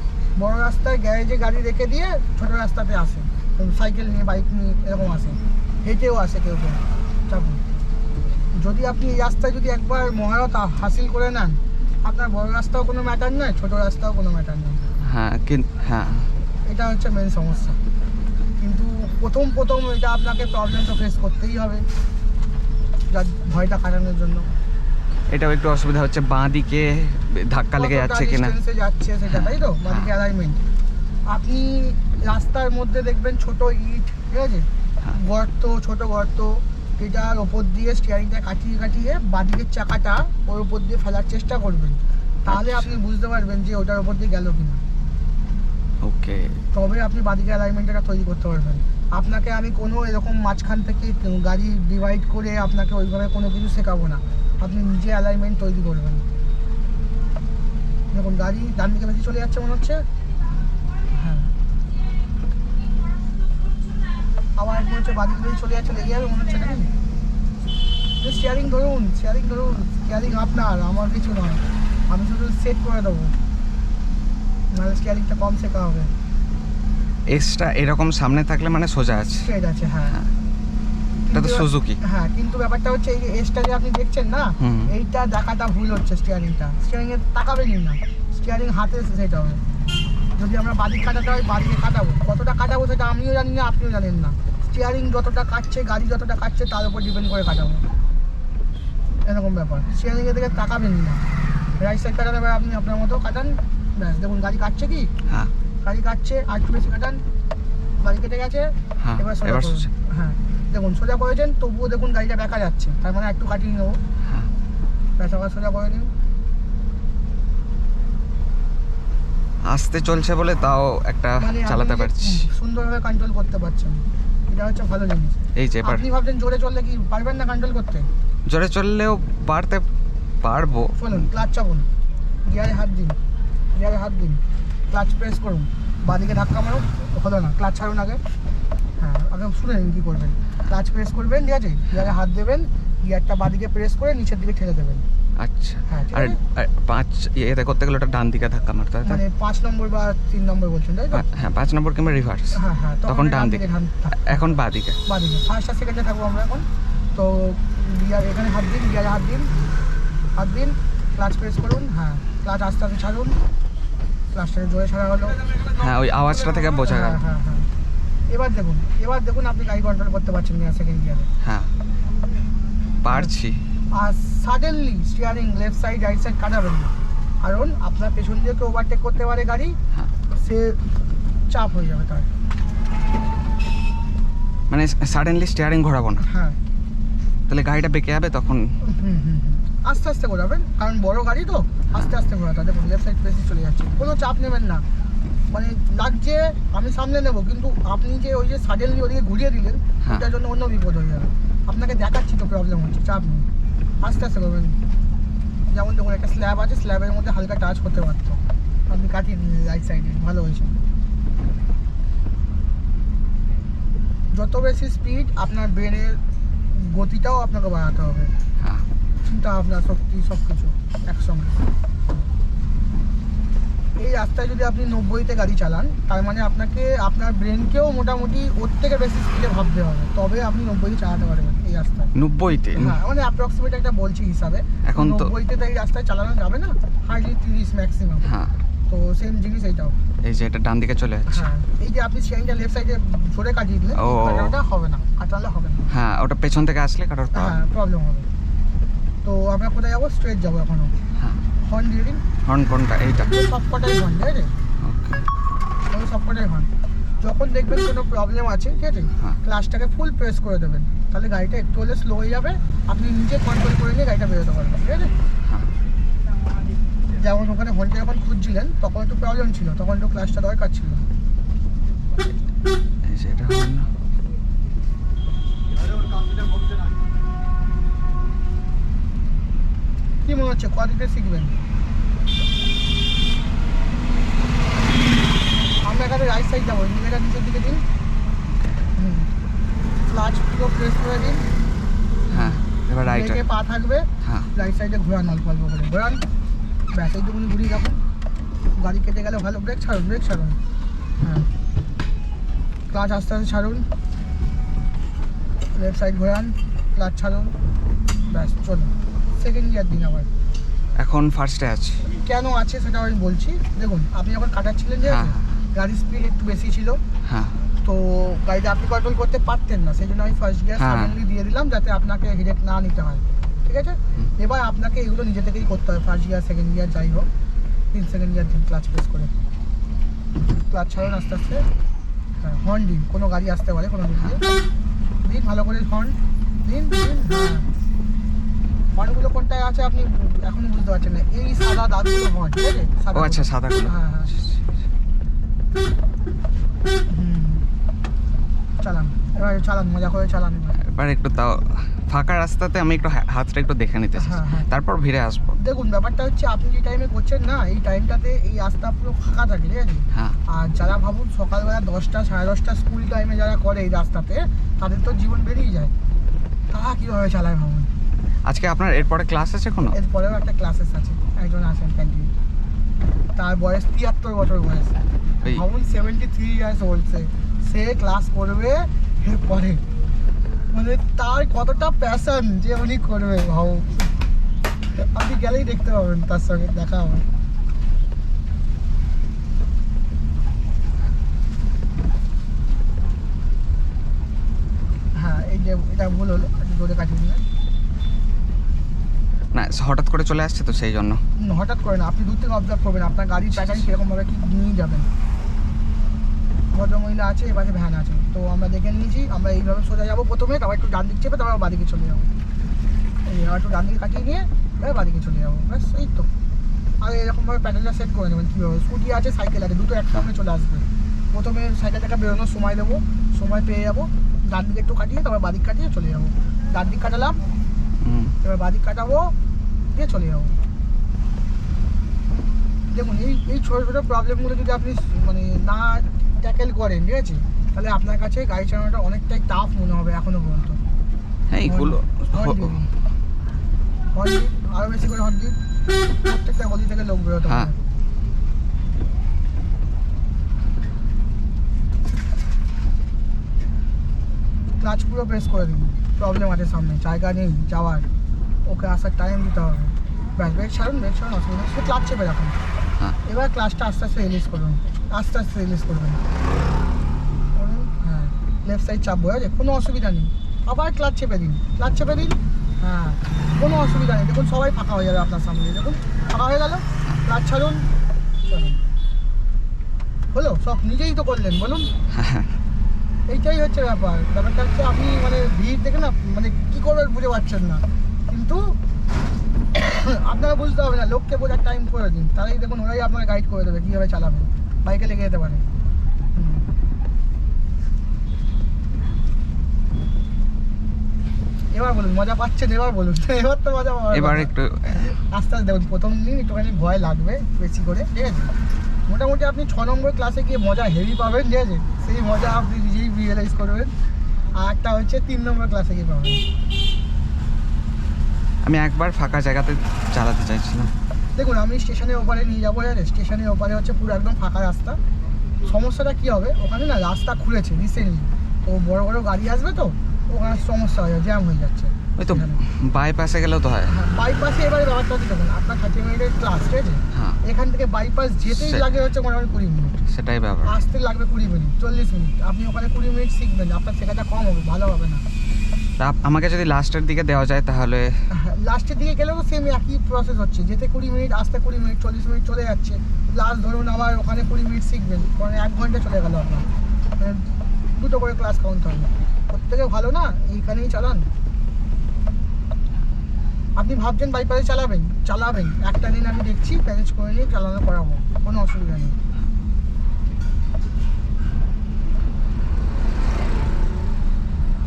বড় রাস্তায় গ্যারেজে গাড়ি রেখে দিয়ে ছোট রাস্তাতে আসে, সাইকেল নিয়ে বাইক নিয়ে এরকম আসে, হেঁটেও আসে কেউ কেউ। চাপুন, যদি আপনি এই রাস্তায় যদি একবার মহারত হাসিল করে নেন, আপনার বড় রাস্তাও কোনো ম্যাটার নয়, ছোট রাস্তাও কোনো ম্যাটার নয়। হ্যাঁ, হ্যাঁ, এটা হচ্ছে মেন সমস্যা। কিন্তু প্রথম এটা আপনাকে প্রবলেম তো ফেস করতেই হবে, যার ভয়টা কাটানোর জন্য। এটাও একটু অসুবিধা হচ্ছে, বাঁ দিকে ধাক্কা লেগে যাচ্ছে কিনা। ডিস্টেন্সে যাচ্ছে সেটা, তাই তো? বাদিকে অ্যালাইনমেন্ট আপনি রাস্তার মধ্যে দেখবেন ছোট ইট, ঠিক আছে, গর্ত, ছোট গর্ত, এটার ওপর দিয়ে স্টিয়ারিংটা কাটিয়ে কাটিয়ে বাদিকের চাকাটা ওর উপর দিয়ে ফেলার চেষ্টা করবেন, তাহলে আপনি বুঝতে পারবেন যে ওটার ওপর দিয়ে গেল কিনা। ওকে। তবে আপনি বাদিকে অ্যালাইনমেন্টটা তৈরি করতে পারবেন। আপনাকে আমি কোনো এরকম মাঝখান থেকে গাড়ি ডিভাইড করে আপনাকে ওইভাবে কোনো কিছু শেখাবো না, আপনি নিজে অ্যালাইনমেন্ট তৈরি করবেন। দেখুন গাড়ি ডান দিকে বেশি চলে যাচ্ছে মনে হচ্ছে, হ্যাঁ, আবার মনে হচ্ছে বাদিকে বেশি চলে যাচ্ছে, লেগে যাবে মনে হচ্ছে নাকি। স্টিয়ারিং ধরুন, স্টিয়ারিং আপনার, আমার কিছু নয়, আমি শুধু সেট করে দেবো, নাহলে স্টিয়ারিংটা কম শেখা হবে। এক্সট্রা এরকম সামনে থাকলে মানে সোজা আছে। স্ট্রেট আছে, হ্যাঁ। এটা তো সুজুকি। হ্যাঁ, কিন্তু ব্যাপারটা হচ্ছে এই এসটা যে আপনি দেখছেন না, হুম। এইটা দেখাটা ভুল হচ্ছে। স্টিয়ারিংয়ে তাকাবেনই না, স্টিয়ারিং হাতে সেটা হবে। যদি আমরা বাদিক কাটাতে হয় বাদিকে কাটাবো, কতটা কাটাবো সেটা আমিও জানি না, আপনিও জানেন না। স্টিয়ারিং যতটা কাটছে, গাড়ি যতটা কাটছে, তার উপর ডিপেন্ড করে কাটাবো, এরকম ব্যাপার। স্টিয়ারিংয়ের দিকে তাকাবেন না, রাইট সাইড কাটাতে হবে আপনি আপনার মতো কাটান, ব্যাস। দেখুন গাড়ি কাটছে কি, হ্যাঁ গাড়ি কাটছে, আর একটু বেশি কাটান, গাড়ি কেটে গেছে। হ্যাঁ, এবার সোজা এবার করুন। সোজা। হ্যাঁ, দেখুন সোজা করেছেন, তবুও দেখুন গাড়িটা বেঁকা যাচ্ছে, তার মানে একটু কাটিয়ে নেবো। হ্যাঁ। ব্যাস, আবার সোজা করে নিন। আস্তে চলছে বলে তাও একটা মানে চালাতে আপনি যে পারছি। সুন্দরভাবে কন্ট্রোল করতে পারছেন, এটা হচ্ছে ভালো জিনিস। এই যে এবার আপনি ভাবছেন জোরে চললে কি পারবেন না কন্ট্রোল করতে? জোরে চললেও পারতে পারবো। শুনুন, ক্লাচ চাপুন, গিয়ারে হাত দিন, গিয়ারে হাত দিন, ক্লাচ প্রেস করুন, বাঁদিকে ধাক্কা মারুন, হলো না, ক্লাচ ছাড়ুন আগে। হ্যাঁ, আগে শুনে নিন কী করবেন। ক্লাচ প্রেস করবেন, ঠিক আছে, গিয়ারে হাত দেবেন, গিয়ারটা বাঁদিকে প্রেস করে নিচের দিকে ঠেলে দেবেন। আচ্ছা, হ্যাঁ, ঠিক আর আছে। আর 5 ইয়েতে করতে গেলে ওটা ডান দিকে ধাক্কা মারতে হয়, তাই? মানে 5 নম্বর বা 3 নম্বর বলছেন, তাই তো? হ্যাঁ, 5 নম্বর কিংবা রিভার্স। হ্যাঁ হ্যাঁ, তখন ডান দিকে, এখন বাঁ দিকে। বাঁদিকে ফার্স্ট আর সেকেন্ডে থাকবো আমরা এখন। তো গিয়ার এখানে হাত দিন, গিয়ারে হাত দিন, হাত দিন, ক্লাচ প্রেস করুন। হ্যাঁ, ক্লাচ আস্তে আস্তে ছাড়ুন, ক্লাচটাকে জোরে ছাড়া হলো। হ্যাঁ, ওই আওয়াজটা থেকে বোঝা গেল। হ্যাঁ হ্যাঁ হ্যাঁ, এবার দেখুন আপনি গাড়ি কন্ট্রোল করতে পারছেন না সেকেন্ড গিয়ারে। হ্যাঁ, পারছি। আর suddenly steering left side right side কাটাবেন না, কারণ আপনার পেছন দিয়ে কেউ ওভারটেক করতে পারে গাড়ি, হ্যাঁ, সে চাপ হয়ে যাবে তার। মানে সাডেনলি স্টিয়ারিং ঘোরাবো না, হ্যাঁ, তাহলে গাড়িটা বেঁকে যাবে তখন। আস্তে আস্তে ঘোরাবেন, কারণ বড় গাড়ি তো, আস্তে আস্তে ঘোরাতে। দেখুন লেফট সাইড বেশি চলে যাচ্ছে, কোনো চাপ নেবেন না। মানে লাগছে আমি সামনে নেবো, কিন্তু আপনি যে ওই যে সাডেনলি ওদিকে ঘুরিয়ে দিলেন, হ্যাঁ। ওটার জন্য অন্য বিপদ হয়ে যাবে। আপনাকে দেখাচ্ছি তো প্রবলেম হচ্ছে, চাপ নেই, আস্তে আস্তে করবেন। যেমন দেখুন একটা স্ল্যাব আছে, স্ল্যাবের মধ্যে হালকা টাচ করতে পারতো, আপনি কাটিয়ে দিলেন রাইট সাইডে, ভালো হয়েছে। যত বেশি স্পিড, আপনার ব্রেনের গতিটাও আপনাকে বাড়াতে হবে, হ্যাঁ, চিন্তা ভাবনা শক্তি সব কিছু একসঙ্গে। এই রাস্তায় যদি আপনি 90-তে গাড়ি চালান, তার মানে আপনাকে আপনার ব্রেনকেও মোটামুটি ওর থেকে বেশি স্পিডে ভাবতে হবে, তবে আপনি 90-তে চালাতে পারবেন এই রাস্তায়। 90তে? হ্যাঁ, মানে অ্যাপ্রক্সিমেট একটা বলছি হিসাবে। এখন তো 90-তে তো এই রাস্তায় চালানো যাবে না, হার্ডলি 30 ম্যাক্সিমাম। হ্যাঁ, তো সেম জিনিস এইটাও। এই যে এটা ডান দিকে চলে যাচ্ছে। হ্যাঁ, এই যে আপনি স্টিয়ারিংটা লেফট সাইডে সরে কাটিয়ে দিলেন, ও। কাটানোটা হবে না, কাটালে হবে না। হ্যাঁ, ওটা পেছন থেকে আসলে কাটার পর। হ্যাঁ, প্রবলেম হবে। তো আমরা কোথায় যাবো? স্ট্রেট যাবো এখনও। হ্যাঁ, হর্ন দিয়ে দিন, হর্ন কোনটা? এইটা? সব কটাই হর্ন, ঠিক আছে, ওকে। সব কটাই হর্ন। যখন দেখবেন কোনো প্রবলেম আছে, ঠিক আছে, হ্যাঁ। ক্লাচটাকে ফুল প্রেস করে দেবেন, তাহলে গাড়িটা একটু হলে স্লো হয়ে যাবে, আপনি নিজে কন্ট্রোল করে নিয়ে গাড়িটা বেরোতে পারবেন, ঠিক আছে। হ্যাঁ, যেমন ওখানে হর্নটা যখন খুঁজছিলেন তখন একটু প্রবলেম ছিল, তখন একটু ক্লাচটা দরকার ছিল। এই যে এটা হর্ন। কি মনে হচ্ছে কদিকে শিখবেন? আমরা এখানে রাইট সাইড যাবো, নিজেটা নিচের দিকে দিন, ক্লাচ পুরো প্রেস করে দিন, হ্যাঁ, এবার রাইট। ব্রেকে পা থাকবে, হ্যাঁ, রাইট সাইডে ঘোরান অল্প অল্প করে, ঘোরান, ব্যাস এইটুকুনি ঘুরিয়ে রাখুন। গাড়ি কেটে গেলে ভালো, ব্রেক ছাড়ুন, ব্রেক ছাড়ুন। হ্যাঁ, ক্লাচ আস্তে আস্তে ছাড়ুন, লেফট সাইড ঘোরান, ক্লাচ ছাড়ুন, ব্যাস চলুন। সেকেন্ড গিয়ার দিন আবার। এখন ফার্স্টে আছে। কেন আছে সেটা আমি বলছি। দেখুন আপনি যখন কাটাচ্ছিলেন, যে হ্যাঁ। গাড়ির স্পিড একটু বেশি ছিল, হ্যাঁ, তো গাড়িটা আপনি কন্ট্রোল করতে পারতেন না, সেই জন্য আমি ফার্স্ট গিয়ার হ্যাঁ। সাডেনলি দিয়ে দিলাম, যাতে আপনাকে হেডেক না নিতে হয়, ঠিক আছে। এবার আপনাকে এগুলো নিজে থেকেই করতে হবে, ফার্স্ট গিয়ার সেকেন্ড গিয়ার যাই হোক। 3 সেকেন্ড গিয়ার দিন, ক্লাচ প্রেস করে, ক্লাচ ছাড়ুন আস্তে আস্তে। হ্যাঁ, হর্ন দিন, কোনো গাড়ি আসতে পারে কোনো দিক দিয়ে, দিন ভালো করে হর্ন দিন দিন। হ্যাঁ, হর্নগুলো কোনটায় আছে আপনি এখনো বুঝতে পারছেন না, এই সাদা দাগগুলো হর্ন, ঠিক আছে, ও আচ্ছা, সাদাগুলো। হ্যাঁ হ্যাঁ, চালান এবার, চালান মজা করে চালান এবার। এবার একটু তাও ফাঁকা রাস্তাতে আমি একটু হাতটা একটু দেখে নিতে চাই, হ্যাঁ, হ্যাঁ। তারপর ভিড়ে আসবো। দেখুন ব্যাপারটা হচ্ছে আপনি যে টাইমে করছেন না, এই টাইমটাতে এই রাস্তা পুরো ফাঁকা থাকে, ঠিক আছে। হ্যাঁ, আর যারা ভাবুন সকালবেলা 10টা 10:30 স্কুল টাইমে যারা করে এই রাস্তাতে, তাদের তো জীবন বেরিয়ে যায়, তারা কীভাবে চালায় ভাবুন। আজকে আপনার এরপরে ক্লাস আছে কোনো? এরপরেও একটা ক্লাসেস আছে, একজন আছেন ক্যান্টিন, তার বয়স 73 বছর বয়স, ওই ভাবুন 73 ইয়ার্স ওল্ড, সে ক্লাস করবে এরপরে। মানে তার কতটা প্যাশন যে উনি করবে ভাবো, আপনি গেলেই দেখতে পাবেন, তার সঙ্গে দেখা হবে। হ্যাঁ এই যে এটা ভুল হলো, জোরে কাটিয়ে দিলেন। না হঠাৎ করে চলে আসছে তো সেই জন্য। হঠাৎ করে না, আপনি দূর থেকে অবজার্ভ করবেন আপনার গাড়ির প্যাটার্ন কীরকমভাবে কি নিয়ে যাবেন। ভদ্রমহিলা আছে, এবারে ভ্যান আছে, তো আমরা দেখে নিয়েছি, আমরা এইভাবে সোজা যাবো প্রথমে, তারপর একটু ডান দিক চেপে তারপর বাদিকে চলে যাবো। এই আবার একটু ডান দিকে কাটিয়ে নিয়ে এবার বাদিকে চলে যাবো, ব্যাস এই তো। আর এরকমভাবে প্যাটার্নটা সেট করে নেবেন কীভাবে। স্কুটি আছে, সাইকেল আছে, দুটো একসঙ্গে চলে আসবে। প্রথমে সাইকেল থেকে বেরোনোর সময় দেবো, সময় পেয়ে যাবো, ডান দিকে একটু কাটিয়ে তারপর বাদিক কাটিয়ে চলে যাবো। ডান দিক কাটালাম, এবার বাদিক কাটাবো, দিয়ে চলে যাবো। দেখুন এই ছোটো ছোটো প্রবলেমগুলো যদি আপনি মানে না ট্যাকেল করেন, ঠিক আছে, তাহলে আপনার কাছে গাড়ি চালানোটা অনেকটাই টাফ মনে হবে এখনো পর্যন্ত। হ্যাঁ এইগুলো আরও বেশি করে হর্ন দিন, প্রত্যেকটা গলি থেকে লোক বেরোতে হ্যাঁ। হবে। ক্লাচ পুরো প্রেস করে দিন, প্রবলেম আছে সামনে, জায়গা নেই যাওয়ার, ওকে আসার টাইম দিতে হবে। ব্যাস ব্রেক ছাড়ুন, অসুবিধা নেই, ক্লাচ চেপে রাখুন। হ্যাঁ। এবার ক্লাচটা আস্তে আস্তে রিলিজ করবেন, আস্তে আস্তে রিলিজ করবেন। হ্যাঁ লেফট সাইড চাপবো, আছে কোনো অসুবিধা নেই। আবার ক্লাচ চেপে দিন, ক্লাচ চেপে দিন, হ্যাঁ কোনো অসুবিধা নেই। দেখুন সবাই ফাঁকা হয়ে যাবে আপনার সামনে, দেখুন ফাঁকা হয়ে গেল। ক্লাচ ছাড়ুন, চলুন। হলো সব নিজেই তো করলেন, বলুন। এইটাই হচ্ছে ব্যাপারটা হচ্ছে আপনি মানে ভিড় দেখে না মানে কী করবেন বুঝে পারছেন না, কিন্তু আপনারা বুঝতে হবে না, লোককে বোঝার টাইম করে দিন, তারাই দেখুন ওরাই আপনাকে গাইড করে দেবে কীভাবে চালাবেন, বাইকে লেগে যেতে পারে। এবার বলুন মজা পাচ্ছেন, এবার বলুন। এবার তো মজা পাবেন। এবার একটু আস্তে আস্তে দেখুন, প্রথম দিন একটুখানি ভয় লাগবে বেশি করে, ঠিক আছে। মোটামুটি আপনি 6 নম্বর ক্লাসে গিয়ে মজা হেভি পাবেন, ঠিক আছে, সেই মজা আপনি নিজেই রিয়েলাইজ করবেন। আর একটা হচ্ছে 3 নম্বর ক্লাসে গিয়ে পাবেন। আমি একবার ফাঁকা জায়গাতে চালাতে চাইছিলাম। দেখুন আমি স্টেশনের ওপারে নিয়ে যাবো, জানেন স্টেশনের ওপারে হচ্ছে পুরো একদম ফাঁকা রাস্তা। সমস্যাটা কী হবে, ওখানে না রাস্তা খুলেছে রিসেন্টলি, তো বড় বড় গাড়ি আসবে, তো ওখানে সমস্যা হয়ে যায়, জ্যাম হয়ে যাচ্ছে। ওই তো বাইপাসে গেলেও তো হয়। হ্যাঁ বাইপাসে এবারে ব্যাপারটা হচ্ছে দেখুন, আপনার 30 মিনিটের ক্লাস, ঠিক আছে, হ্যাঁ এখান থেকে বাইপাস যেতেই লাগে হচ্ছে মোটামুটি 20 মিনিট, সেটাই ব্যাপার। আসতে লাগবে 20 মিনিট, 40 মিনিট। আপনি ওখানে 20 মিনিট শিখবেন, আপনার শেখাটা কম হবে, ভালো হবে না। তা আমাকে যদি লাস্টের দিকে দেওয়া যায় তাহলে লাস্টের দিকে গেলেও সেম একই প্রসেস হচ্ছে, যেতে 20 মিনিট, আসতে 20 মিনিট, 40 মিনিট চলে যাচ্ছে। প্লাস ধরুন আবার ওখানে 20 মিনিট শিখবেন, মানে 1 ঘন্টা চলে গেল আপনার। মানে দুটো করে ক্লাস কাউন্ট হবে, প্রত্যেকে ভালো না, এইখানেই চালান। আপনি ভাবছেন বাইপাসে চালাবেন, একটা দিন আমি দেখছি ম্যানেজ করে নিয়ে চালানো করাবো, কোনো অসুবিধা নেই।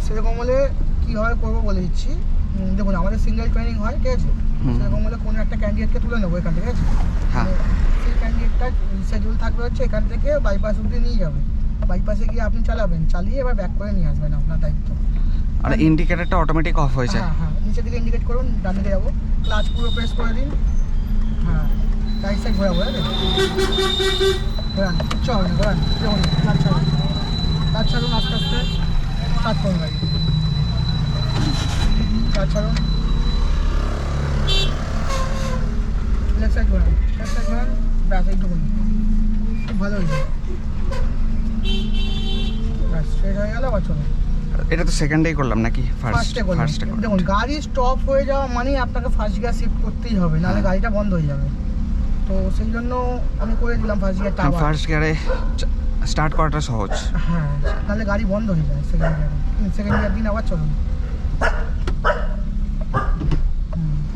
সেরকম হলে কীভাবে করবো বলে দিচ্ছি। দেখুন আমাদের সিঙ্গেল ট্রেনিং হয়, ঠিক আছে, সেরকম হলে কোনো একটা ক্যান্ডিডেটকে তুলে নেবো এখান থেকে, ঠিক আছে। হ্যাঁ সেই ক্যান্ডিডেটটা শিডিউল থাকবে হচ্ছে এখান থেকে বাইপাস অব্দি নিয়ে যাবে, বাইপাসে গিয়ে আপনি চালাবেন, চালিয়ে এবার ব্যাক করে নিয়ে আসবেন, আপনার দায়িত্ব। আর ইন্ডিকেটরটা অটোমেটিক অফ হয়ে যায়। হ্যাঁ হ্যাঁ নিচের দিকে ইন্ডিকেট করুন, ডান দিকে যাবো, ক্লাচ পুরো প্রেস করে দিন, হ্যাঁ রাইট সাইড ঘোরাবো, ঘোরান, কিচ্ছু হবে না, ঘোরান, দেখুন ক্লাচ ছাড়ুন, ক্লাচ ছাড়ুন, আস্তে আস্তে স্টার্ট করুন গাড়ি, ক্লাচ ছাড়ুন, লেফট সাইড ঘোরান, ব্যাস এইটুকুন, খুব ভালো হয়েছে, ব্যাস স্ট্রেট হয়ে গেল। আবার চলুন, এটা তো সেকেন্ডেই করলাম নাকি ফার্স্টে করলাম। দেখুন গাড়ি স্টপ হয়ে যাওয়া মানেই আপনাকে ফার্স্ট গিয়ার শিফট করতেই হবে, নাহলে গাড়িটা বন্ধ হয়ে যাবে। তো সেই জন্য আমি করে দিলাম ফার্স্ট গিয়ারটা। ফার্স্ট গিয়ারে স্টার্ট করাটা সহজ। হ্যাঁ নাহলে গাড়ি বন্ধ হয়ে যায় সেকেন্ড গিয়ার দিন, আবার চলুন।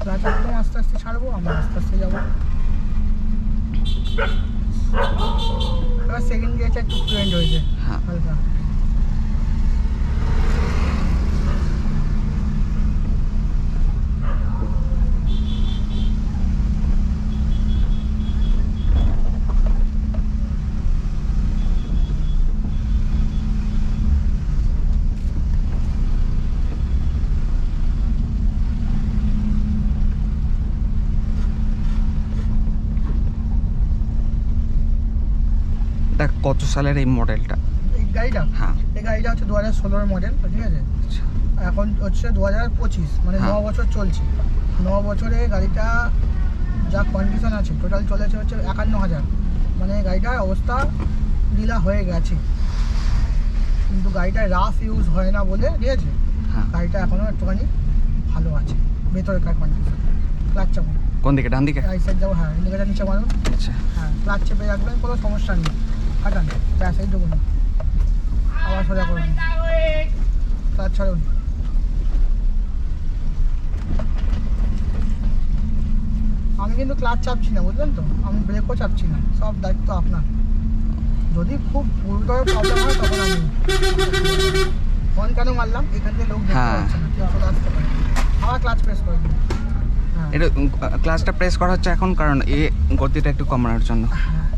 ক্লাচ একদম আস্তে আস্তে ছাড়বো, আমরা আস্তে আস্তে যাবো। এবার সেকেন্ড গিয়ারটা একটু ফ্রেন্ড হয়েছে হ্যাঁ হালকা। এটা কত সালের এই মডেলটা? এই গাড়িটা, হ্যাঁ এই গাড়িটা হচ্ছে 2016 মডেল, ঠিক আছে। আচ্ছা এখন হচ্ছে 2025, মানে হ্যাঁ। 9 বছর চলছে। 9 বছরে গাড়িটা যা কন্ডিশন আছে টোটাল চলেছে হচ্ছে 51,000, মানে গাড়িটার অবস্থা ঢিলা হয়ে গেছে, কিন্তু গাড়িটা রাফ ইউজ হয় না বলে, ঠিক আছে, হ্যাঁ। গাড়িটা এখনও একটুখানি ভালো আছে ভেতরকার কন্ডিশন। ক্লাচ চাপুন, কোন দিকে, ডান দিকে? রাইট সাইড যাবো, হ্যাঁ ইন্ডিকেটার নিচে মারুন, আচ্ছা, হ্যাঁ ক্লাচ চেপে রাখবেন, কোনো সমস্যা নেই, কাটান, ব্যাস এইটুকু না, আবার সোজা করুন, ক্লাচ ছাড়ুন। আমি কিন্তু ক্লাচ চাপছি না, বুঝলেন তো, আমি ব্রেকও চাপছি না, সব দায়িত্ব আপনার। যদি খুব গুরুতর প্রবলেম হয় তখন আমি ফোন কেন মারলাম, এখান থেকে লোক দেখতে হ্যাঁ। পাচ্ছে না, কেউ চলে আসতে পারে, আবার ক্লাচ প্রেস করে দিন। হ্যাঁ এটা ক্লাসটা প্রেস করা হচ্ছে এখন, কারণ এই গতিটা একটু কমানোর জন্য। হ্যাঁ,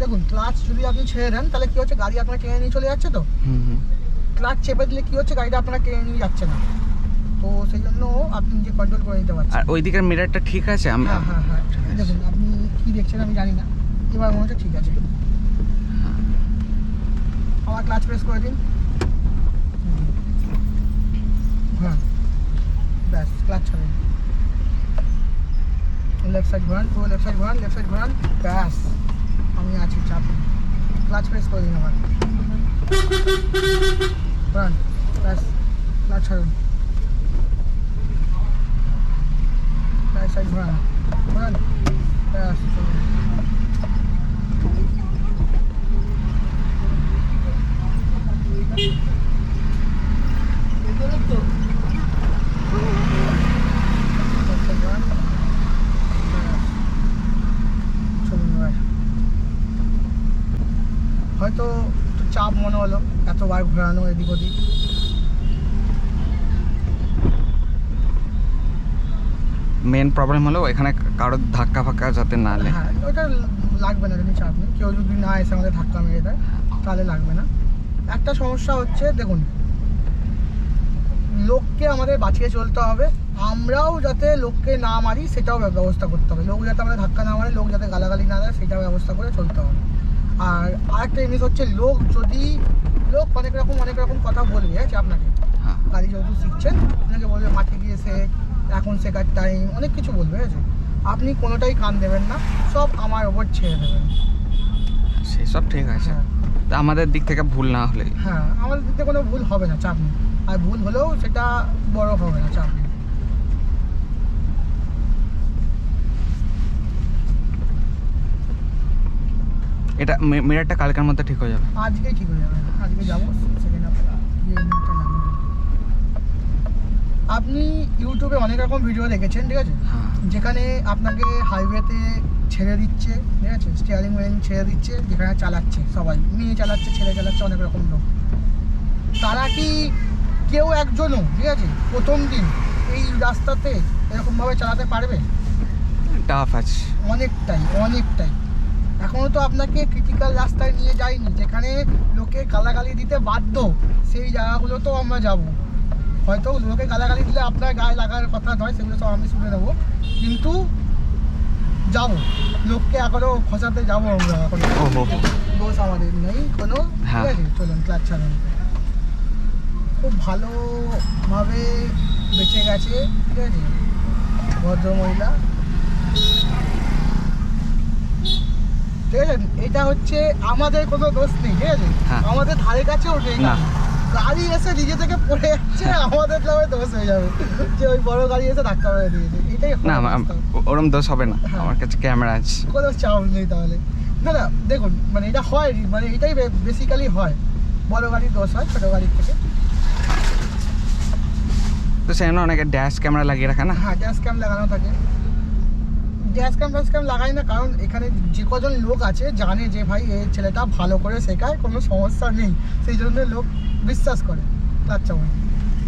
দেখুন ক্লাচ যদি আপনি ছেড়ে দেন তাহলে কি হচ্ছে, গাড়ি আপনার টেনে নিয়ে চলে যাচ্ছে, তো হুম হুম। ক্লাচ চেপে দিলে কি হচ্ছে, গাড়িটা আপনার টেনে নিয়ে যাচ্ছে না, তো সেই জন্য আপনি নিজে কন্ট্রোল করে নিতে পারছেন। আর ওই দিকের মিরারটা ঠিক আছে? আমি হ্যাঁ হ্যাঁ হ্যাঁ, দেখুন আপনি কি দেখছেন আমি জানি না, এবার মনে হচ্ছে ঠিক আছে। আবার ক্লাচ প্রেস করে দিন, হ্যাঁ ব্যাস ক্লাচ ছাড়ুন, লেফট সাইড ঘোরান, পুরো লেফট সাইড ঘোরান, লেফট সাইড ঘোরান, ব্যাস আমি আছি, চাপ, ক্লাচ প্রেস করে দিন, আবার ঘোরান, ব্যাস ক্লাচ ছাড়ুন, রাইট সাইড ঘোরান, ঘোরান, ব্যাস চলুন। Left side ঘোরান, ব্যাস চলুন এবার। হয়তো একটু চাপ মনে হলো, এতবার ঘোরানো এদিক ওদিক, মেন প্রবলেম হলো এখানে কারোর ধাক্কা ফাক্কা যাতে না লাগে। হ্যাঁ ওটা লাগবে না, যদি চাপ নেই, কেউ যদি না এসে আমাদের ধাক্কা মেরে দেয় তাহলে লাগবে না। একটা সমস্যা হচ্ছে, দেখুন লোককে আমাদের বাঁচিয়ে চলতে হবে, আমরাও যাতে লোককে না মারি সেটাও ব্যবস্থা করতে হবে, লোক যাতে আমাদের ধাক্কা না মারে, লোক যাতে গালাগালি না দেয় সেটাও ব্যবস্থা করে চলতে হবে। আর আরেকটা জিনিস হচ্ছে, লোক অনেক রকম কথা বলবে, আছে আপনাকে, হ্যাঁ। গাড়ি যেহেতু শিখছেন আপনাকে বলবে মাঠে গিয়ে শেখ, এখন শেখার টাইম, অনেক কিছু বলবে, আছে, আপনি কোনোটাই কান দেবেন না, সব আমার ওপর ছেড়ে দেবেন। সেসব ঠিক আছে, হ্যাঁ তা আমাদের দিক থেকে ভুল না হলে। হ্যাঁ, আমাদের দিক থেকে কোনো ভুল হবে না, চাপ নেই, আর ভুল হলেও সেটা বড় হবে না, চাপ নেই। এটা মিরারটা কালকের মধ্যে ঠিক হয়ে যাবে। আজকেই ঠিক হয়ে যাবে, আজকে যাবো সেকেন্ড হাফে গিয়ে মিনিটটা নামিয়ে দেবো। আপনি ইউটিউবে অনেক রকম ভিডিও দেখেছেন, ঠিক আছে, হ্যাঁ। যেখানে আপনাকে হাইওয়েতে ছেড়ে দিচ্ছে, ঠিক আছে, স্টিয়ারিং হুইল ছেড়ে দিচ্ছে, যেখানে চালাচ্ছে সবাই, মেয়ে চালাচ্ছে, ছেলে চালাচ্ছে, অনেক রকম লোক, তারা কি কেউ একজনও, ঠিক আছে, প্রথম দিন এই রাস্তাতে এরকমভাবে চালাতে পারবে? টাফ আছে। অনেকটাই। এখনও তো আপনাকে ক্রিটিক্যাল রাস্তায় নিয়ে যায়নি, যেখানে লোকে গালাগালি দিতে বাধ্য, সেই জায়গাগুলো তো আমরা যাব। হয়তো লোকে গালাগালি দিলে আপনার গায়ে লাগার কথা নয়, সেগুলো সব আমি শুনে নেবো, কিন্তু যাবো, লোককে এখনও খসাতে যাবো আমরা, এখন ওহো। দোষ আমাদের নেই কোনো, ঠিক হ্যাঁ। আছে, চলুন ক্লাচ ছাড়ুন। খুব ভালোভাবে বেঁচে গেছে, ঠিক আছে, ভদ্রমহিলা, ঠিক আছে, এটা হচ্ছে আমাদের কোনো দোষ নেই, ঠিক আছে, হ্যাঁ। আমাদের ধারে কাছেও নেই না, না। গাড়ি এসে নিজে থেকে পড়ে যাচ্ছে, আমাদের নামে দোষ হয়ে যাবে যে ওই বড় গাড়ি এসে ধাক্কা মেরে দিয়েছে, এটাই না হওয়ার অবস্থা। ওরম দোষ হবে না, হ্যাঁ। আমার কাছে ক্যামেরা আছে। কোনো চাপ নেই তাহলে, না দেখুন, মানে এটা হয়, মানে এটাই বেসিক্যালি হয়, বড় গাড়ির দোষ হয় ছোটো গাড়ির থেকে। তো সেজন্য অনেকে ড্যাশ ক্যামেরা লাগিয়ে রাখে না। হ্যাঁ, ড্যাশ ক্যাম লাগানো থাকে, ড্যাশ ক্যাম লাগাই না, কারণ এখানে যে কজন লোক আছে জানে যে ভাই এই ছেলেটা ভালো করে শেখায়, কোনো সমস্যা নেই, সেই জন্য লোক বিশ্বাস করে। আচ্ছা ভাই,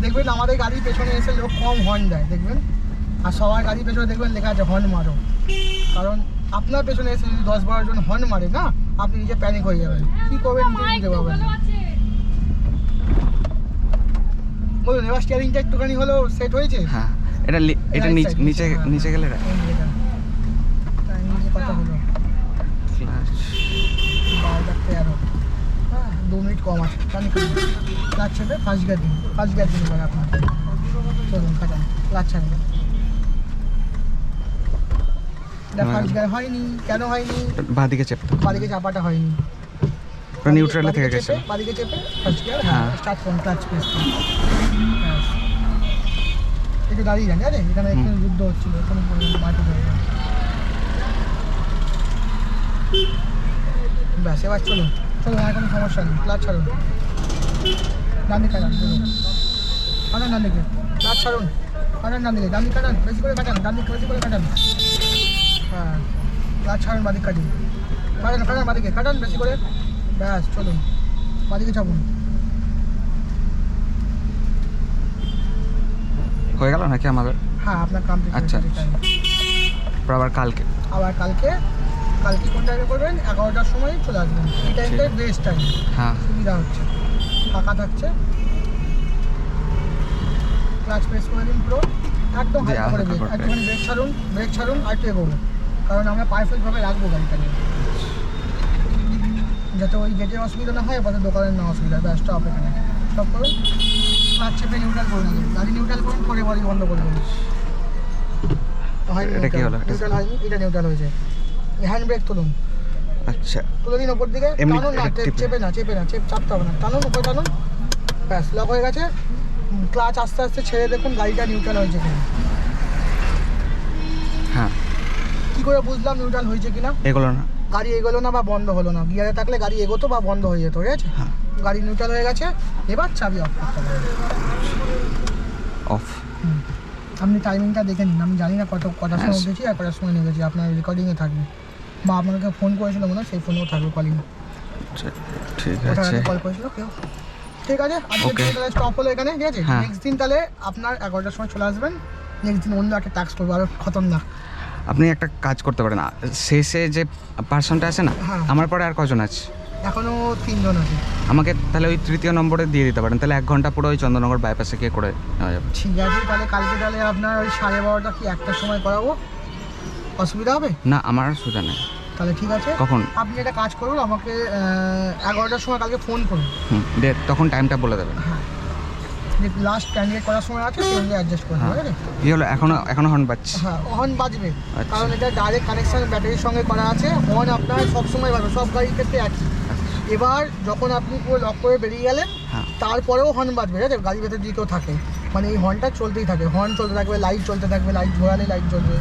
দেখবেন আমাদের গাড়ির পেছনে এসে লোক কম হর্ন দেয়, দেখবেন, আর সবার গাড়ির পেছনে দেখবেন লেখা আছে হর্ন মারো, কারণ আপনার পেছনে এসে যদি 10-12 জন হর্ন মারে না, আপনি নিজে প্যানিক হয়ে যাবেন, কী করবেন নিজে বুঝতে পারবেন না। বলুন, এবার স্টিয়ারিংটা একটুখানি হলেও সেট হয়েছে। হ্যাঁ, এটা এটা Right side, নিচে হ্যাঁ, নিচে গেলে এই যে এটা, কথা হলো, ফ্ল্যাশ। 12-13, হ্যাঁ 2 মিনিট কম আছে। ক্লাচ চেপে ফার্স্ট গিয়ার দিন, ফার্স্ট গিয়ার দিন এবার আপনার। চলুন কাটান, ক্লাচ ছাড়বেন। এটা ফার্স্ট গিয়ার হয়নি, কেন হয়নি? বাঁদিকে চেপতে বাদিকে চাপাটা হয়নি, নিউট্রালে থেকে গেছে। বাদিকে চেপে ফার্স্ট গিয়ার, হ্যাঁ স্টার্ট করুন, ক্লাচ প্রেস করুন। একটু দাঁড়িয়ে যান, ঠিক আছে? এখানে একটু যুদ্ধ হচ্ছিল, কোনো মাটি হয়ে গেল। ব্যাস এবার চলুন চলুন, আর কোনো সমস্যা নেই। ক্লাচ ছাড়ুন, ডান দিকে কাটান, চলুন কাটান ডান দিকে, ক্লাচ ছাড়ুন, কাটান ডান দিকে, ডান দিকে কাটান, বেশি করে কাটান, ডান দিকে বেশি করে কাটান। হ্যাঁ ক্লাচ ছাড়ুন, বাদিক কাটিয়ে কাটান, কাটান বাদিকে কাটান বেশি করে। ব্যাস চলুন, বাদিকে চাপুন। হয়ে গেল নাকি আমাদের? হ্যাঁ আপনার কাম আচ্ছা। আবার কালকে আবার কালকে কোন টাইমে করবেন? 11টার সময় চলে আসবেন। এই টাইমটাই বেস্ট টাইম, হ্যাঁ সুবিধা হচ্ছে, ফাঁকা থাকছে। ক্লাচ প্রেস করে দিন পুরো, একদম হালকা করে ব্রেক, একটুখানি ব্রেক ছাড়ুন আর একটু এগোবো, কারণ আমরা পারফেক্টভাবে রাখবো গাড়িটা নিয়ে, যাতে ওই গেটের অসুবিধা না হয় বা দোকানের না অসুবিধা। ব্যাস স্টপ, এখানে স্টপ করুন, ক্লাচ চেপে নিউট্রাল করে নেবেন, গাড়ি নিউট্রাল করুন, পরে বাড়ি বন্ধ করে দেবেন। হয়নি নিউট্রাল হয়নি, এটা নিউট্রাল হয়েছে। হ্যান্ড ব্রেক তুলুন, আচ্ছা তুলে দিন ওপর দিকে, টানুন না, চেপে না, চাপতে হবে না, টানুন উপরে টানুন, ব্যাস লক হয়ে গেছে। ক্লাচ আস্তে আস্তে ছেড়ে দেখুন গাড়িটা নিউট্রাল হয়েছে কিনা। হ্যাঁ কী করে বুঝলাম নিউট্রাল হয়েছে কিনা? এগুলো না, গাড়ি এগোলো না বা বন্ধ হলো না, গিয়ারে থাকলে গাড়ি এগোতো বা বন্ধ হয়ে যেত, ঠিক আছে? হ্যাঁ গাড়ি নিউট্রাল হয়ে গেছে, এবার চাবি অফ করতে হবে। অফ। আপনি টাইমিংটা দেখে নিন, আমি জানি না কটার সময় উঠেছি আর কটার সময় নেমেছি, আপনার রেকর্ডিংয়ে থাকবে বা আপনাকে ফোন করেছিল মনে হয়, সেই ফোনেও থাকবে কলিং, ঠিক ওটা আছে কল করেছিল কেউ। ঠিক আছে, আজকে Okay. তাহলে স্টপ হলো এখানে, ঠিক আছে? হ্যাঁ। নেক্সট দিন তাহলে আপনার 11টার সময় চলে আসবেন, নেক্সট দিন অন্য একটা টাস্ক করবো, আরও খতরনাক। আপনি একটা কাজ করতে পারেন, শেষে যে পার্সনটা আছে না, হ্যাঁ। আমার পরে আর কজন আছে? এখনও 3 জন আছে। আমাকে তাহলে ওই 3য় নম্বরে দিয়ে দিতে পারেন, তাহলে 1 ঘন্টা পুরো ওই চন্দননগর বাইপাসে গিয়ে করে নেওয়া যাবে। ঠিক আছে, তাহলে কালকে তাহলে আপনার ওই 12:30টা কি 1টার সময় করাবো, অসুবিধা হবে? না আমার সোজা নেই। তাহলে ঠিক আছে, কখন? আপনি একটা কাজ করুন, আমাকে 11টার সময় কালকে ফোন করুন। তখন টাইমটা বলে দেবেন। হ্যাঁ, যে লাস্ট ক্যান্ডিডেট করার সময় আছে সেই অনুযায়ী অ্যাডজাস্ট করে হ্যাঁ দেবো, ঠিক আছে? কি হলো, এখনো হর্ন বাজছে? হ্যাঁ হর্ন বাজবে, আচ্ছা। কারণ এটা ডাইরেক্ট কানেকশন ব্যাটারির সঙ্গে করা আছে, হর্ন আপনার সবসময় বাজবে, সব গাড়ির ক্ষেত্রে একই। এবার যখন আপনি পুরো লক করে বেরিয়ে গেলেন, হ্যাঁ তারপরেও হর্ন বাজবে, ঠিক আছে? গাড়ির ভেতর যদি কেউ থাকে, মানে এই হর্নটা চলতেই থাকে, হর্ন চলতে থাকবে, লাইট চলতে থাকবে, লাইট ঘোরালে লাইট জ্বলবে,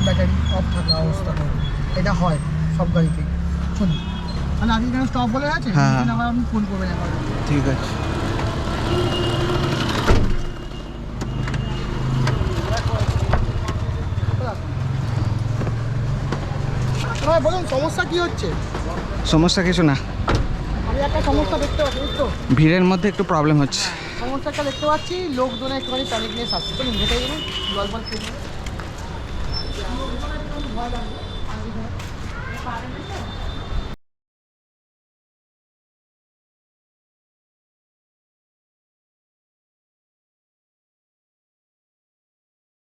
ব্যাটারি অফ থাকা অবস্থা থাকবে, এটা হয় সব গাড়িতেই। শুনুন, তাহলে আজকে এখানে স্টপ বলে আছে, হ্যাঁ। আবার আপনি ফোন করবেন একবার। ঠিক আছে। হ্যাঁ বলুন, সমস্যা কি হচ্ছে? সমস্যা কিছু না, আমি একটা সমস্যা দেখতে পাচ্ছি, তো ভিড়ের মধ্যে একটু প্রবলেম হচ্ছে। সমস্যাটা দেখতে পাচ্ছি, লোকজনে একটুখানি প্যানিকনেস আসছে, তো নিজেটাই বলুন, জল ফল খেয়ে নেবেন।